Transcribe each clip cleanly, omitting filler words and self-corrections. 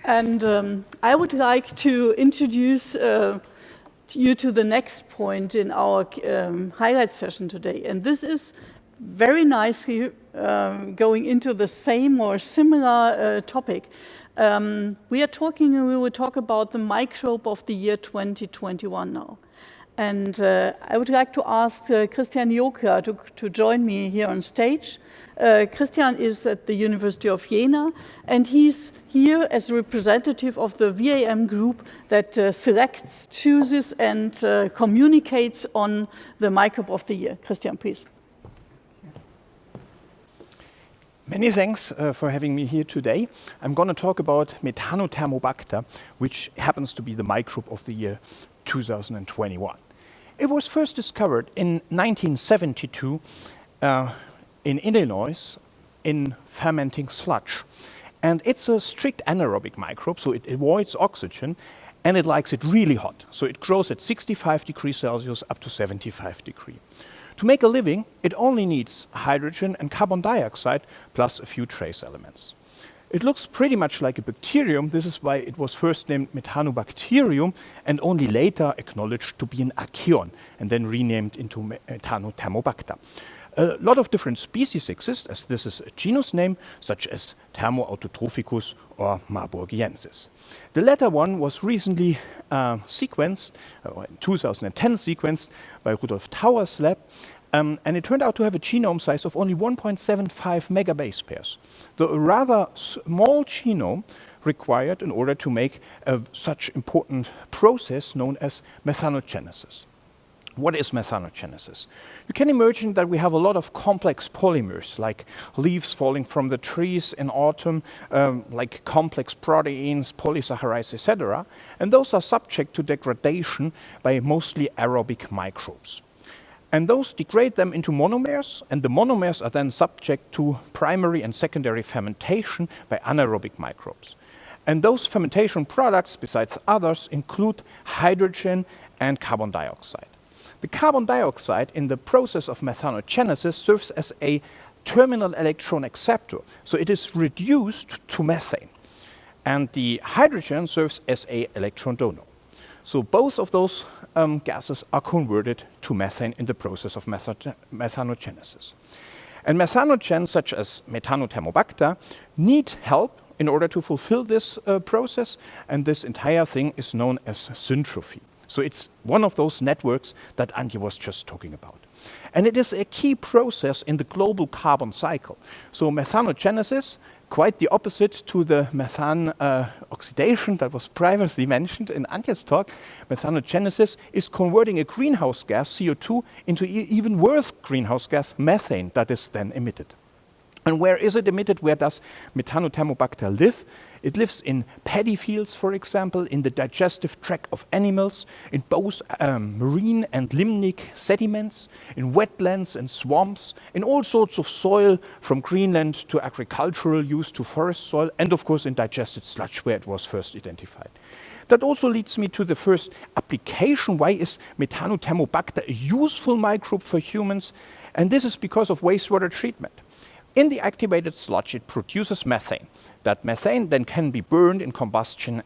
And I would like to introduce you to the next point in our highlight session today. And this is very nicely going into the same or similar topic. We will talk about the microbe of the year 2021 now. And I would like to ask Christian Jogler to join me here on stage. Christian is at the University of Jena, and he's here as a representative of the VAAM group that selects, chooses, and communicates on the microbe of the year. Christian, please. Many thanks for having me here today. I'm going to talk about Methanotamobacta, which happens to be the microbe of the year 2021. It was first discovered in 1972 in Illinois in fermenting sludge. And it's a strict anaerobic microbe, so it avoids oxygen, and it likes it really hot. So it grows at 65 degrees Celsius up to 75 degrees. To make a living, it only needs hydrogen and carbon dioxide plus a few trace elements. It looks pretty much like a bacterium. This is why it was first named Methanobacterium and only later acknowledged to be an archaeon and then renamed into Methanotamobacta. A lot of different species exist, as this is a genus name, such as Thermoautotrophicus or Marburgiensis. The latter one was recently sequenced, or in 2010 sequenced, by Rudolf Tauer's lab, and it turned out to have a genome size of only 1.75 megabase pairs. So a rather small genome required in order to make such important process known as methanogenesis. What is methanogenesis? You can imagine that we have a lot of complex polymers, like leaves falling from the trees in autumn, like complex proteins, polysaccharides, etc. And those are subject to degradation by mostly aerobic microbes. And those degrade them into monomers, and the monomers are then subject to primary and secondary fermentation by anaerobic microbes. And those fermentation products, besides others, include hydrogen and carbon dioxide. The carbon dioxide in the process of methanogenesis serves as a terminal electron acceptor, so it is reduced to methane. And the hydrogen serves as an electron donor. So both of those gases are converted to methane in the process of methanogenesis. And methanogens, such as Methanotamobacta, need help in order to fulfill this process, and this entire thing is known as syntrophy. So it's one of those networks that Antje was just talking about. And it is a key process in the global carbon cycle. So methanogenesis, quite the opposite to the methane oxidation that was previously mentioned in Antje's talk, methanogenesis is converting a greenhouse gas, CO2, into even worse greenhouse gas, methane, that is then emitted. And where is it emitted? Where does Methanotamobacter live? It lives in paddy fields, for example, in the digestive tract of animals, in both marine and limnic sediments, in wetlands and swamps, in all sorts of soil, from Greenland to agricultural use to forest soil, and of course in digested sludge, where it was first identified. That also leads me to the first application. Why is Methanotamobacter a useful microbe for humans? And this is because of wastewater treatment. In the activated sludge, it produces methane. That methane then can be burned in combustion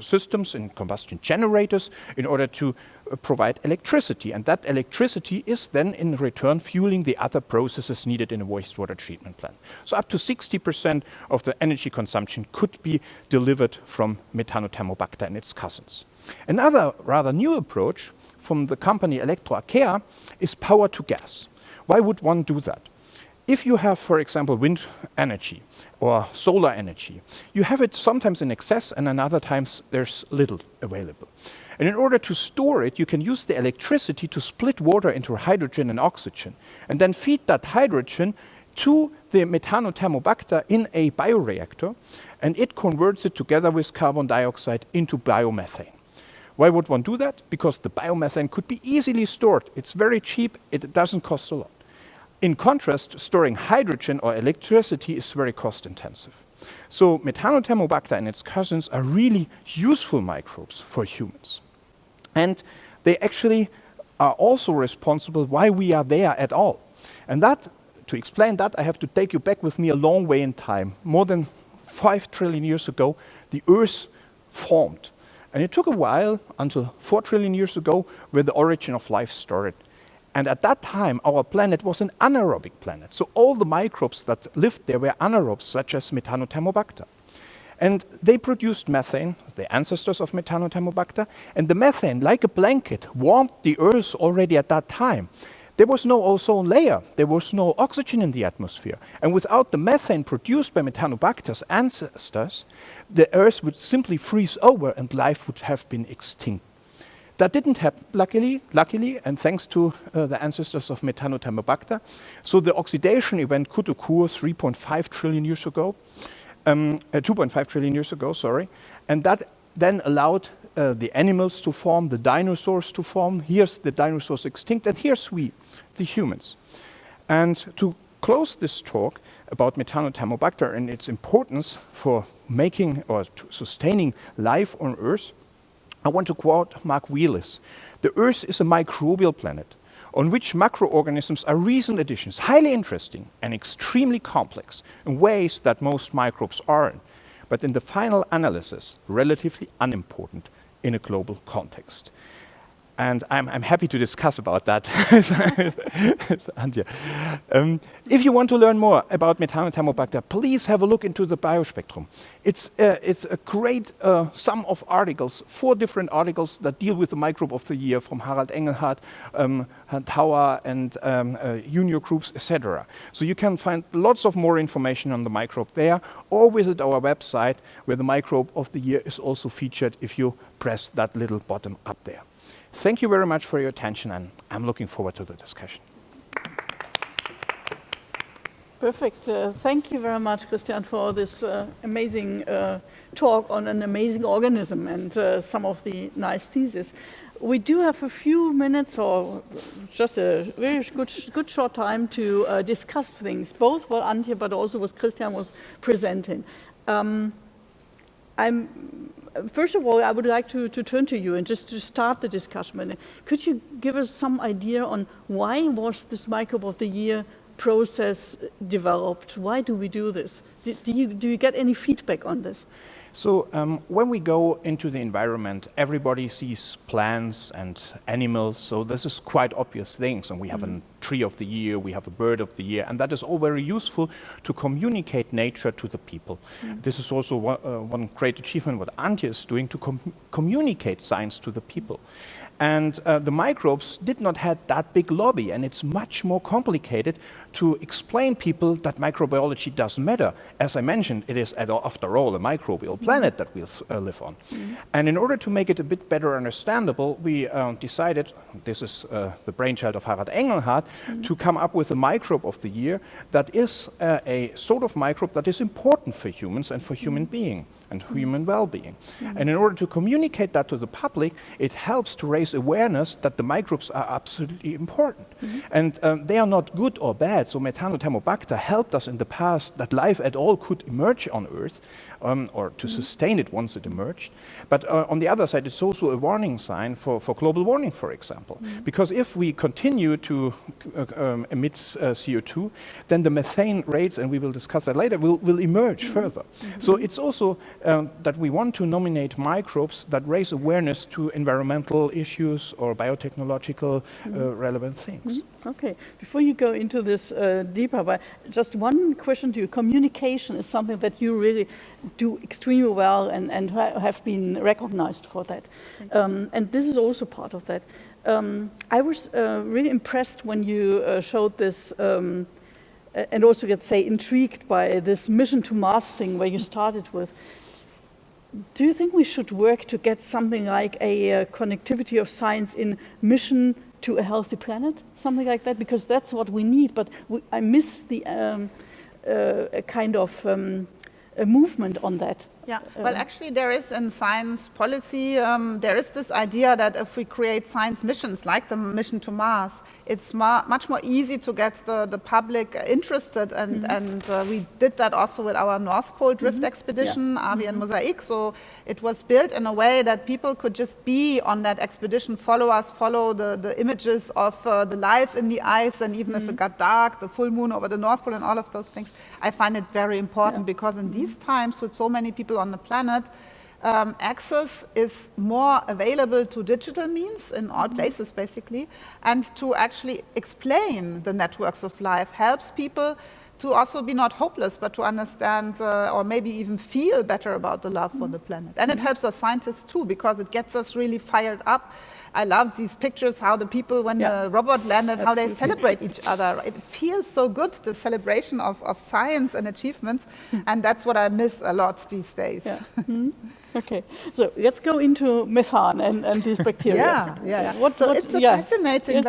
systems, in combustion generators, in order to provide electricity. And that electricity is then in return fueling the other processes needed in a wastewater treatment plant. So up to 60% of the energy consumption could be delivered from Methanotamobacter and its cousins. Another rather new approach from the company Electroarchaea is power to gas. Why would one do that? If you have, for example, wind energy or solar energy, you have it sometimes in excess and in other times there's little available. And in order to store it, you can use the electricity to split water into hydrogen and oxygen, and then feed that hydrogen to the Methanotamobacter in a bioreactor, and it converts it together with carbon dioxide into biomethane. Why would one do that? Because the biomethane could be easily stored. It's very cheap, it doesn't cost a lot. In contrast, storing hydrogen or electricity is very cost intensive. So Methanotamobacter and its cousins are really useful microbes for humans. And they actually are also responsible why we are there at all. And that, to explain that, I have to take you back with me a long way in time, more than 5 trillion years ago, the Earth formed. And it took a while until 4 trillion years ago where the origin of life started. And at that time, our planet was an anaerobic planet. So all the microbes that lived there were anaerobes, such as Methanothermobacter. And they produced methane, the ancestors of Methanothermobacter. And the methane, like a blanket, warmed the Earth already at that time. There was no ozone layer. There was no oxygen in the atmosphere. And without the methane produced by Methanobacter's ancestors, the Earth would simply freeze over and life would have been extinct. That didn't happen, luckily, and thanks to the ancestors of Methanothermobacter. So the oxidation event could occur 3.5 trillion years ago, 2.5 trillion years ago, sorry. And that then allowed the animals to form, the dinosaurs to form. Here's the dinosaurs extinct, and here's we, the humans. And to close this talk about Methanothermobacter and its importance for making or sustaining life on Earth, I want to quote Mark Wheelis. The Earth is a microbial planet on which macroorganisms are recent additions, highly interesting and extremely complex in ways that most microbes aren't, but in the final analysis, relatively unimportant in a global context. And I'm happy to discuss about that. Antje. If you want to learn more about Methanothermobacter, please have a look into the biospectrum. It's a great sum of articles, 4 different articles that deal with the microbe of the year from Harald Engelhardt, Tauer, and junior groups, etc. So you can find lots of more information on the microbe there, or visit our website where the microbe of the year is also featured if you press that little button up there. Thank you very much for your attention, and I'm looking forward to the discussion. Perfect. Thank you very much, Christian, for this amazing talk on an amazing organism and some of the nice theses. We do have a few minutes or just a very good short time to discuss things, both what Antje but also what Christian was presenting. First of all, I would like to turn to you and just to start the discussion. Could you give us some idea on why was this Microbe of the Year process developed? Why do we do this? Do you get any feedback on this? So when we go into the environment, everybody sees plants and animals, so this is quite obvious things. And we have a tree of the year, we have a bird of the year, and that is all very useful to communicate nature to the people. This is also one great achievement what Antje is doing to communicate science to the people. And the microbes did not have that big lobby, and it's much more complicated to explain people that microbiology doesn't matter. As I mentioned, it is after all a microbial planet that we live on. And in order to make it a bit better understandable, we decided, this is the brainchild of Harald Engelhardt, to come up with a microbe of the year that is a sort of microbe that is important for humans and for human being and human well-being. And in order to communicate that to the public, it helps to raise awareness that the microbes are absolutely important. And they are not good or bad. So Methanothermobacter helped us in the past that life at all could emerge on Earth, or to sustain it once it emerged. But on the other side, it's also a warning sign for global warming, for example. Because if we continue to emit CO2, then the methane rates, and we will discuss that later, will emerge further. So it's also that we want to nominate microbes that raise awareness to environmental issues or biotechnological relevant things. Okay, before you go into this deeper, but just one question to you. Communication is something that you really do extremely well and have been recognized for that. And this is also part of that. I was really impressed when you showed this and also, let's say, intrigued by this mission to Mars thing where you started with. Do you think we should work to get something like a connectivity of science in mission to a healthy planet? Something like that? Because that's what we need, but I miss the kind of a movement on that. Yeah, well, actually, there is in science policy, there is this idea that if we create science missions, like the mission to Mars, it's much more easy to get the public interested. And we did that also with our North Pole drift expedition, Avi and Mosaic. So it was built in a way that people could just be on that expedition, follow us, follow the images of the life in the ice, and even if it got dark, the full moon over the North Pole and all of those things. I find it very important because in these times, with so many people on the planet, access is more available to digital means in all places, basically, and to actually explain the networks of life helps people to also be not hopeless, but to understand or maybe even feel better about the love for the planet. And it helps us scientists too, because it gets us really fired up. I love these pictures, how the people, when the robot landed, how they celebrate each other. It feels so good, the celebration of science and achievements, and that's what I miss a lot these days. Yeah. Okay, so let's go into methane and these bacteria. It's fascinating,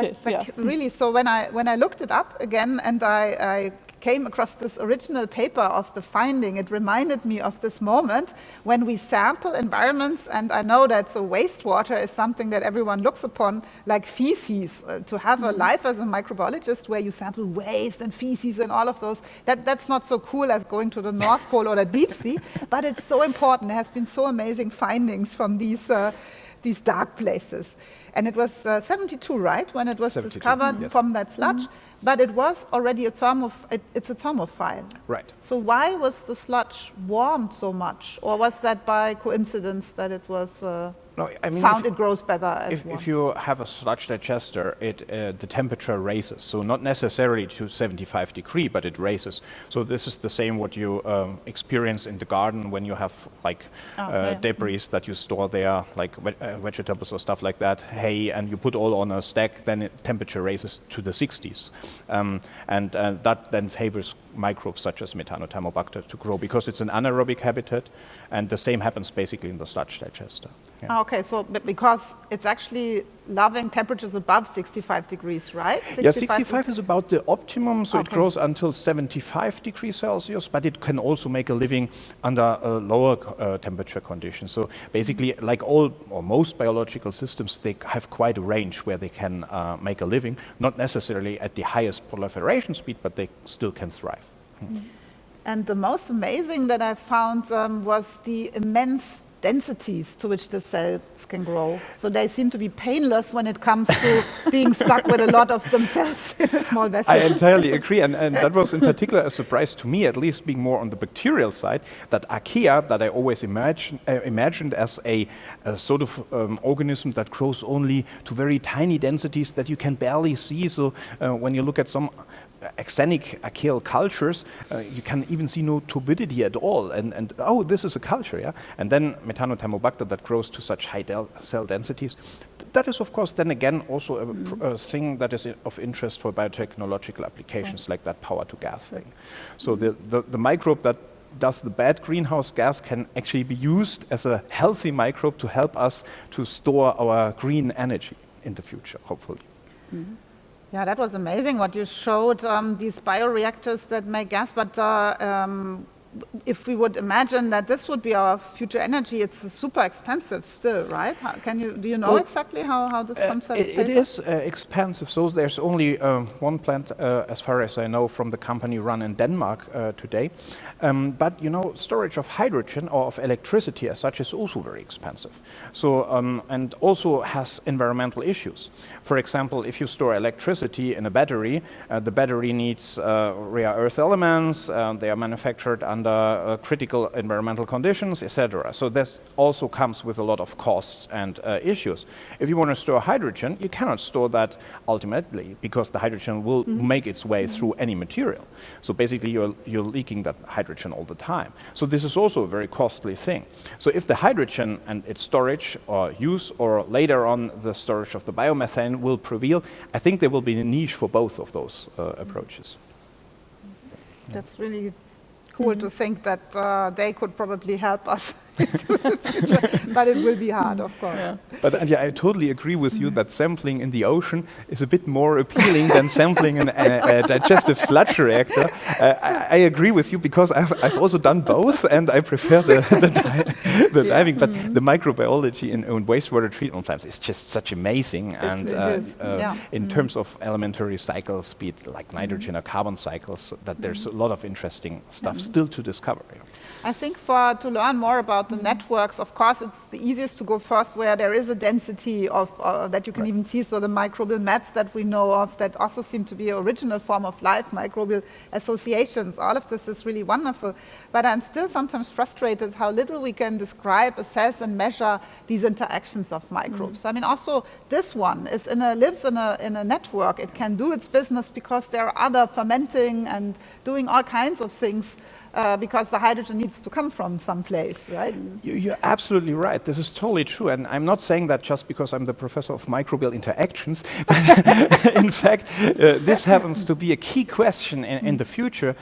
really. So when I looked it up again, and I came across this original paper of the finding, it reminded me of this moment when we sample environments, and I know that wastewater is something that everyone looks upon like feces. To have a life as a microbiologist where you sample waste and feces and all of those, that's not so cool as going to the North Pole or the deep sea, but it's so important. There has been so amazing findings from these dark places. And it was 72, right, when it was discovered from that sludge. But it was already it's a thermophile. Right. So why was the sludge warmed so much? Or was that by coincidence that it was found it grows better as if you have a sludge digester, the temperature raises. So not necessarily to 75 degrees, but it raises. So this is the same what you experience in the garden when you have debris that you store there, like vegetables or stuff like that, hay, and you put all on a stack, then temperature raises to the 60s. And that then favors microbes such as Methanothermobacter to grow because it's an anaerobic habitat, and the same happens basically in the sludge digester. Yeah. Okay, so because it's actually loving temperatures above 65 degrees, right? 65 is about the optimum, so it grows until 75 degrees Celsius, but it can also make a living under lower temperature conditions. So basically, like all or most biological systems, they have quite a range where they can make a living, not necessarily at the highest proliferation speed, but they still can thrive. And the most amazing that I found was the immense densities to which the cells can grow. So they seem to be painless when it comes to being stuck with a lot of themselves in a small vessel. I entirely agree, and that was in particular a surprise to me, at least being more on the bacterial side, that archaea, that I always imagined as a sort of organism that grows only to very tiny densities that you can barely see. So when you look at some axenic archaeal cultures, you can even see no turbidity at all, and this is a culture, yeah. And then Methanothermobacter that grows to such high cell densities. That is, of course, then again also a thing that is of interest for biotechnological applications, like that power-to-gas thing. So the microbe that does the bad greenhouse gas can actually be used as a healthy microbe to help us to store our green energy in the future, hopefully. Mm-hmm. Yeah, that was amazing what you showed, these bioreactors that make gas, but if we would imagine that this would be our future energy, it's super expensive still, right? Do you know exactly how this comes out? It is expensive. So there's only one plant, as far as I know, from the company run in Denmark today. But storage of hydrogen or of electricity as such is also very expensive. So and also has environmental issues. For example, if you store electricity in a battery, the battery needs rare earth elements. They are manufactured under critical environmental conditions, etc. So this also comes with a lot of costs and issues. If you want to store hydrogen, you cannot store that ultimately because the hydrogen will make its way through any material. So basically you're leaking that hydrogen all the time. So this is also a very costly thing. So if the hydrogen and its storage or use, or later on the storage of the biomethane will prevail, I think there will be a niche for both of those approaches. That's really cool to think that they could probably help us into the future, but it will be hard, of course. Yeah. But Antje, I totally agree with you that sampling in the ocean is a bit more appealing than sampling in a digestive sludge reactor. I agree with you because I've also done both, and I prefer the diving. But the microbiology in wastewater treatment plants is just such amazing, and in terms of elementary cycles, be it like nitrogen or carbon cycles, that there's a lot of interesting stuff still to discover. I think to learn more about the networks, of course, it's the easiest to go first where there is a density of that you can even see. So the microbial mats that we know of that also seem to be an original form of life, microbial associations. All of this is really wonderful. But I'm still sometimes frustrated how little we can describe, assess, and measure these interactions of microbes. I mean, also this one lives in a network. It can do its business because there are other fermenting and doing all kinds of things. Because the hydrogen needs to come from someplace, right? You're absolutely right. This is totally true. And I'm not saying that just because I'm the professor of microbial interactions. But in fact, this happens to be a key question in the future.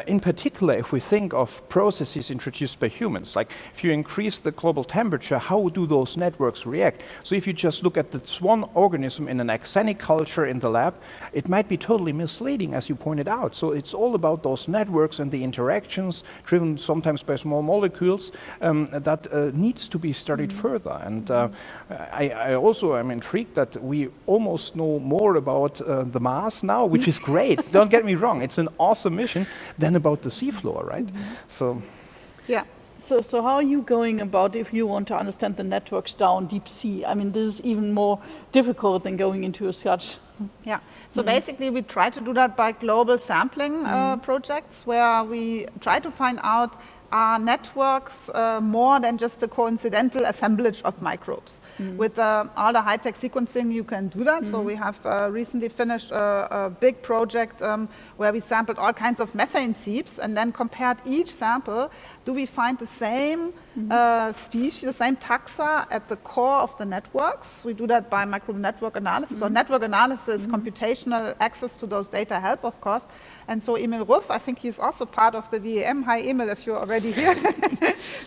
In particular, if we think of processes introduced by humans, like if you increase the global temperature, how do those networks react? So if you just look at this one organism in an axenic culture in the lab, it might be totally misleading, as you pointed out. So it's all about those networks and the interactions driven sometimes by small molecules that needs to be studied further. And I also am intrigued that we almost know more about the Mars now, which is great. Don't get me wrong, it's an awesome mission, than about the seafloor, right? So, yeah. So how are you going about if you want to understand the networks down deep sea? I mean, this is even more difficult than going into a sludge. Yeah, so basically we try to do that by global sampling projects where we try to find out are networks more than just a coincidental assemblage of microbes. With all the high-tech sequencing, you can do that. So we have recently finished a big project where we sampled all kinds of methane seeps and then compared each sample. Do we find the same species, the same taxa at the core of the networks? We do that by microbial network analysis. So network analysis, computational access to those data help, of course. And so Emil Ruff, I think he's also part of the VAAM. Hi, Emil, if you're already here.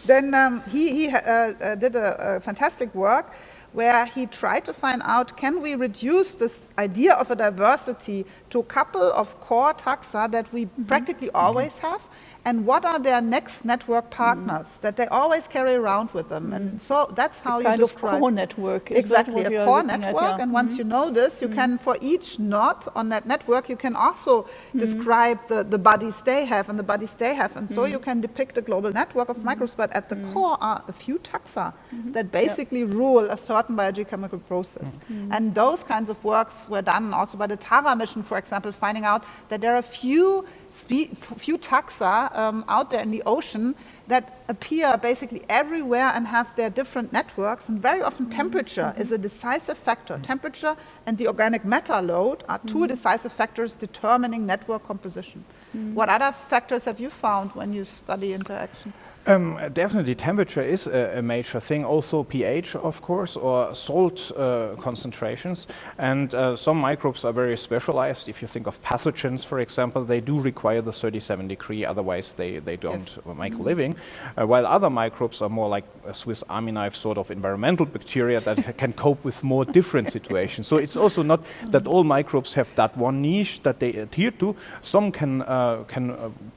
Then he did a fantastic work where he tried to find out, can we reduce this idea of a diversity to a couple of core taxa that we practically always have? And what are their next network partners that they always carry around with them? And so that's how you describe. Kind of core network. Exactly, a core network. And once you know this, you can, for each knot on that network, you can also describe the bodies they have and the bodies they have. And so you can depict a global network of microbes, but at the core are a few taxa that basically rule a certain biogeochemical process. And those kinds of works were done also by the Tara mission, for example, finding out that there are few taxa out there in the ocean that appear basically everywhere and have their different networks, and very often temperature is a decisive factor. Temperature and the organic matter load are two decisive factors determining network composition. What other factors have you found when you study interaction? Definitely temperature is a major thing, also pH, of course, or salt concentrations. And some microbes are very specialized. If you think of pathogens, for example, they do require the 37 degree, otherwise they don't make a living. While other microbes are more like a Swiss Army knife sort of environmental bacteria that can cope with more different situations. So it's also not that all microbes have that one niche that they adhere to. Some can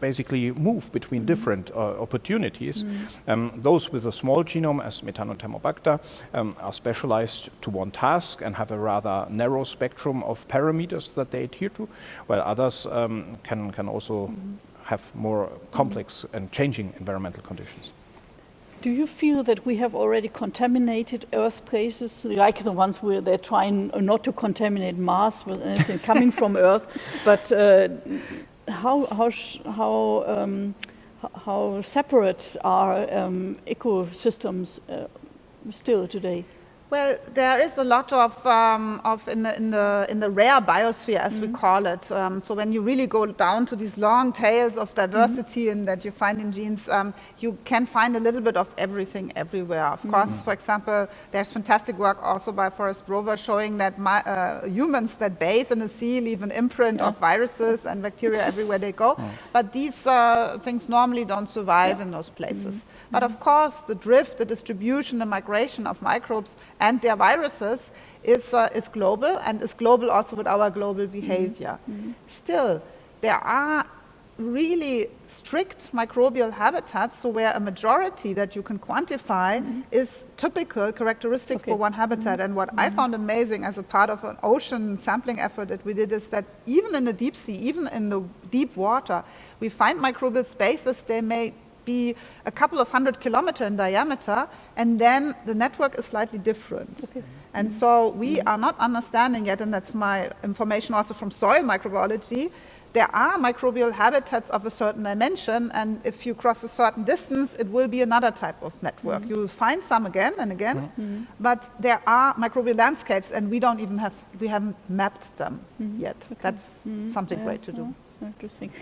basically move between different opportunities. Those with a small genome, as Methanotamobacta, are specialized to one task and have a rather narrow spectrum of parameters that they adhere to, while others can also have more complex and changing environmental conditions. Do you feel that we have already contaminated Earth places, like the ones where they're trying not to contaminate Mars with anything coming from Earth, but how separate are ecosystems still today? Well, there is a lot of in the rare biosphere, as we call it. So when you really go down to these long tails of diversity and that you find in genes, you can find a little bit of everything everywhere. Of course, for example, there's fantastic work also by Forrest Grover showing that humans that bathe in the sea leave an imprint of viruses and bacteria everywhere they go. But these things normally don't survive in those places. But of course, the drift, the distribution, the migration of microbes and their viruses is global, and is global also with our global behavior. Still, there are really strict microbial habitats, so where a majority that you can quantify is typical characteristic for one habitat. And what I found amazing as a part of an ocean sampling effort that we did is that even in the deep sea, even in the deep water, we find microbial spaces. They may be a couple of 100 kilometers in diameter, and then the network is slightly different. And so we are not understanding yet, and that's my information also from soil microbiology, there are microbial habitats of a certain dimension, and if you cross a certain distance, it will be another type of network. You will find some again and again, but there are microbial landscapes, and we haven't mapped them yet. That's something great to do. Interesting.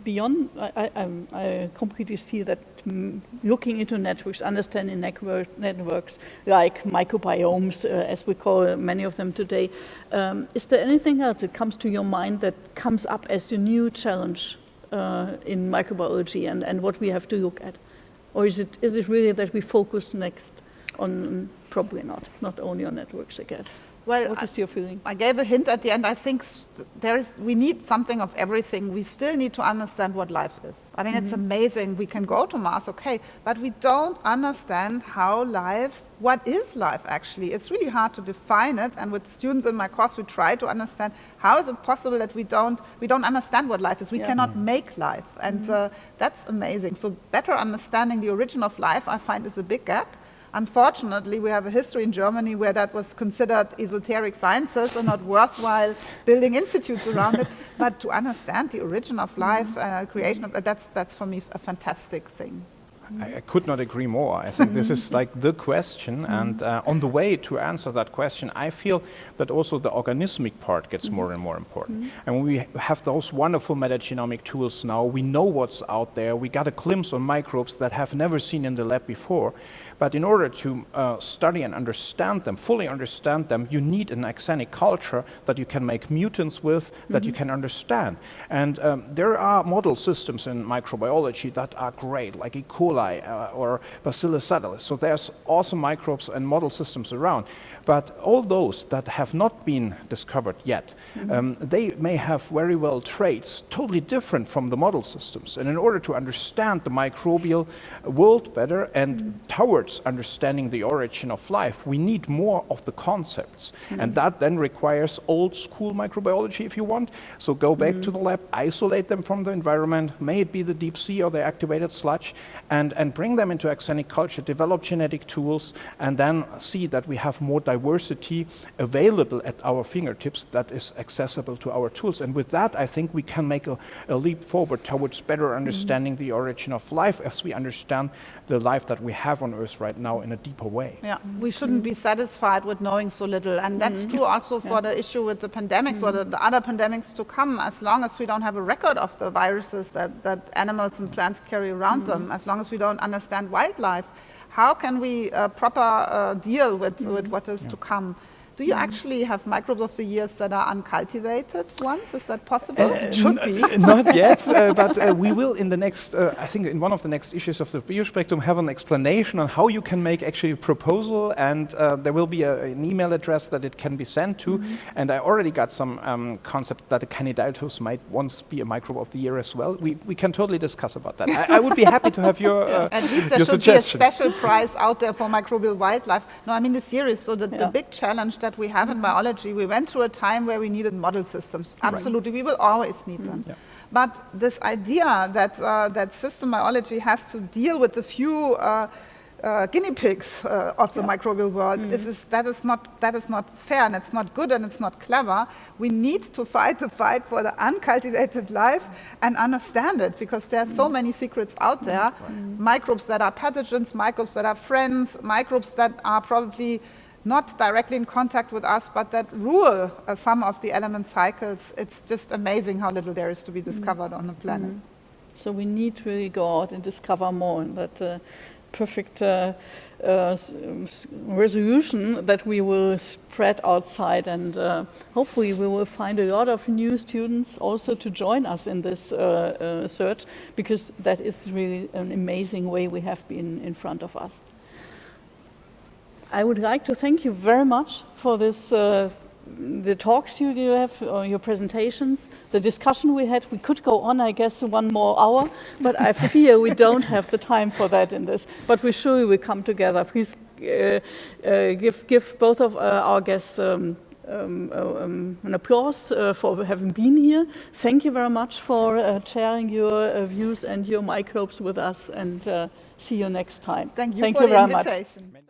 Beyond, I completely see that looking into networks, understanding networks like microbiomes, as we call many of them today, is there anything else that comes to your mind that comes up as a new challenge in microbiology and what we have to look at? Or is it really that we focus next on, probably not only on networks, I guess? Well, what is your feeling? I gave a hint at the end. I think we need something of everything. We still need to understand what life is. I mean, it's amazing. We can go to Mars, okay, but we don't understand what is life actually. It's really hard to define it. And with students in my course, we try to understand how is it possible that we don't understand what life is. We cannot make life, and that's amazing. So better understanding the origin of life, I find, is a big gap. Unfortunately, we have a history in Germany where that was considered esoteric sciences and not worthwhile building institutes around it. But to understand the origin of life, creation of that's for me a fantastic thing. I could not agree more. I think this is like the question, and on the way to answer that question, I feel that also the organismic part gets more and more important. And when we have those wonderful metagenomic tools now, we know what's out there. We got a glimpse on microbes that have never seen in the lab before. But in order to study and understand them, fully understand them, you need an axenic culture that you can make mutants with, that you can understand. And there are model systems in microbiology that are great, like E. coli or Bacillus subtilis. So there's awesome microbes and model systems around. But all those that have not been discovered yet, they may have very well traits totally different from the model systems. And in order to understand the microbial world better and towards understanding the origin of life, we need more of the concepts. And that then requires old school microbiology, if you want. So go back to the lab, isolate them from the environment, may it be the deep sea or the activated sludge, and bring them into axenic culture, develop genetic tools, and then see that we have more diversity available at our fingertips that is accessible to our tools. And with that, I think we can make a leap forward towards better understanding the origin of life as we understand the life that we have on Earth right now in a deeper way. Yeah, we shouldn't be satisfied with knowing so little. And that's true also for the issue with the pandemics or the other pandemics to come. As long as we don't have a record of the viruses that animals and plants carry around them, as long as we don't understand wildlife, how can we proper deal with what is to come? Do you actually have microbes of the years that are uncultivated ones? Is that possible? It should be. Not yet, but we will in the next, I think in one of the next issues of the Biospectrum have an explanation on how you can make actually a proposal, and there will be an email address that it can be sent to. And I already got some concept that a Candidatus might once be a microbe of the year as well. We can totally discuss about that. I would be happy to have your At least there your should suggestions. be a special prize out there for microbial wildlife. No, I mean the serious. So the big challenge that we have in biology, we went through a time where we needed model systems. Absolutely, we will always need them. Yeah. But this idea that that system biology has to deal with the few guinea pigs of the microbial world, that is not fair, and it's not good, and it's not clever. We need to fight the fight for the uncultivated life and understand it, because there are so many secrets out there. Microbes that are pathogens, microbes that are friends, microbes that are probably not directly in contact with us, but that rule some of the element cycles. It's just amazing how little there is to be discovered on the planet. So we need to really go out and discover more, and that perfect resolution that we will spread outside, and hopefully we will find a lot of new students also to join us in this search, because that is really an amazing way we have been in front of us. I would like to thank you very much for this, the talks you have, your presentations, the discussion we had. We could go on, I guess, 1 more hour, but I fear we don't have the time for that in this. But we surely will come together. Please give both of our guests an applause for having been here. Thank you very much for sharing your views and your microbes with us, and see you next time. Thank you for the very much. invitation.